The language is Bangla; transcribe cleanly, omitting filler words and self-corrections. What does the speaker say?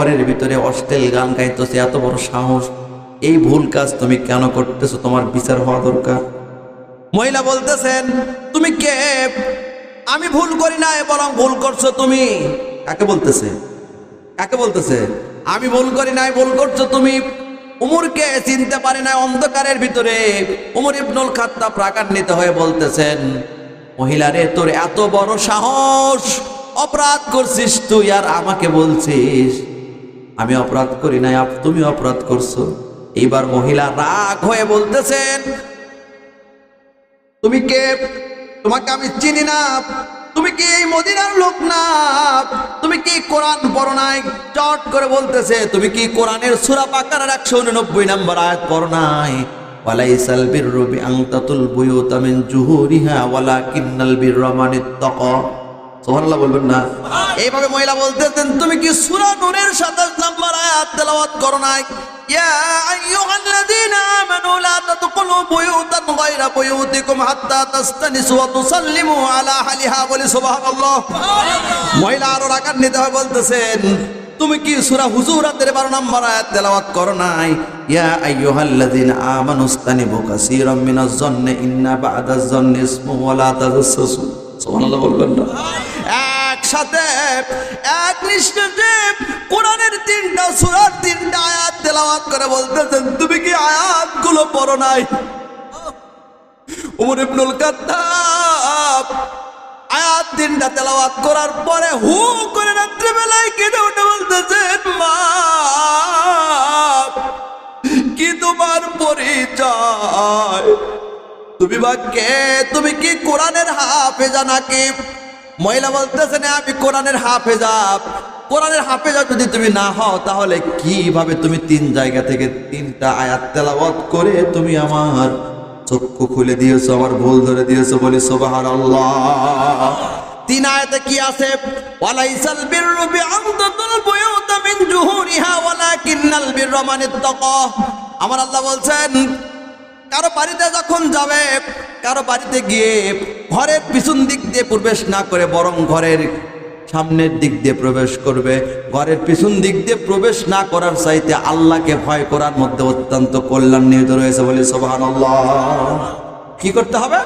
ঘরের ভিতরে অশ্লীল গান গাইতেছে, এত বড় সাহস, এই ভুল কাজ তুমি কেন করতেছো? তোমার বিচার হওয়া দরকার। মহিলা বলতেছেন, তুমি কে? আমি ভুল করি নাই, বরং ভুল করছো তুমি। কাকে বলতেছে? কাকে বলতেছে? আমি ভুল করি নাই, ভুল করছো তুমি। উমরকে চিনতে পারে না অন্ধকারের ভিতরে। উমর ইবনুল খাত্তাব রাগান্বিত হয়ে বলতেছেন, মহিলারে তোর এত বড় সাহস, অপরাধ করছিস তুই আর আমাকে বলছিস আমি অপরাধ করি নাই, তুমি অপরাধ করছো। এইবার মহিলা রাগ হয়ে বলতেছেন, তুমি কে? তোমাকে আমি চিনি না। তুমি কি এই মদিনার লোক না? তুমি কি কোরআন পড়ো নাই? চট করে বলতেছে, তুমি কি কোরআনের সূরা বাকারার 189 নম্বর আয়াত পড়ো নাই? ওয়ালাইসাল বিররু বিআন তাতুল বুয়ুতা মিন জুহুরিহা ওয়ালাকিন্নাল বিররা মান ইত্তাকা। সুবহানাল্লাহ বলবেন না? এইভাবে মহিলা বলতেছেন, তুমি কি সূরা নূরের 27 নম্বর আয়াত তেলাওয়াত করো নাই? ইয়া আইয়ুহাল্লাযীনা আমানু লা তাদখুলু বুয়ুতান গায়রা বুয়ুতিকুম হাত্তা তাস্তানিসু ওয়া তুসাল্লিমু আলা আহলিহা। বলি সুবহানাল্লাহ। মহিলা আরো রাগান্বিত হয়ে বলতেছেন, তুমি কি সূরা হুজুরাতের 12 নম্বর আয়াত তেলাওয়াত করো নাই? ইয়া আইয়ুহাল্লাযীনা আমানু ইসতানিবু কাসীরাম মিনাজ যন্নি ইন্না বা'দাজ যন্নি ইসমু ওয়া লা তাজাসসু। সুবহানাল্লাহ বলবেন না? একসাথে এক নিঃশ্বাসে কোরআনের 3টা সূরার 3টা আয়াত তেলাওয়াত করে বলতেছেন, তুমি কি আয়াতগুলো পড়ো নাই? উমর ইবনুল খাত্তাব আয়াত 3টা তেলাওয়াত করার পরে হু করে রাত্রিবেলায় কেঁদে উঠে বলতেছেন, মা কি তোমার পরিচয়? তুমি বা কে? তুমি কি কোরআনের হাফেজা নাকি? মহিলা বলতেছেন, আমি কোরআনের হাফেজা। কোরআনের হাফেজা যদি তুমি না হও, তাহলে কিভাবে তুমি 3 জায়গা থেকে 3টা আয়াত তেলাওয়াত করে তুমি আমার চক্ষু খুলে দিয়েছো, আমার ভুল ধরে দিয়েছো? বলি সুবহানাল্লাহ। 3 আয়াতে কি আছে? ওয়ালাইসাল বিররু বিআন তাতুল বুয়ুতা মিন জুহুরিহা ওয়ালাকিন্নাল বিররা মান ইত্তাকা। আমার আল্লাহ বলছেন, কারো বাড়িতে যখন যাবে, কারো বাড়িতে গিয়ে ঘরের পিছন দিক দিয়ে প্রবেশ না করে বরং ঘরের সামনের দিক দিয়ে প্রবেশ করবে। ঘরের পিছন দিক দিয়ে প্রবেশ না করার চাইতে আল্লাহকে ভয় করার মধ্যে অত্যন্ত কল্যাণ নিহিত রয়েছে। বলে সুবহানাল্লাহ। কি করতে হবে?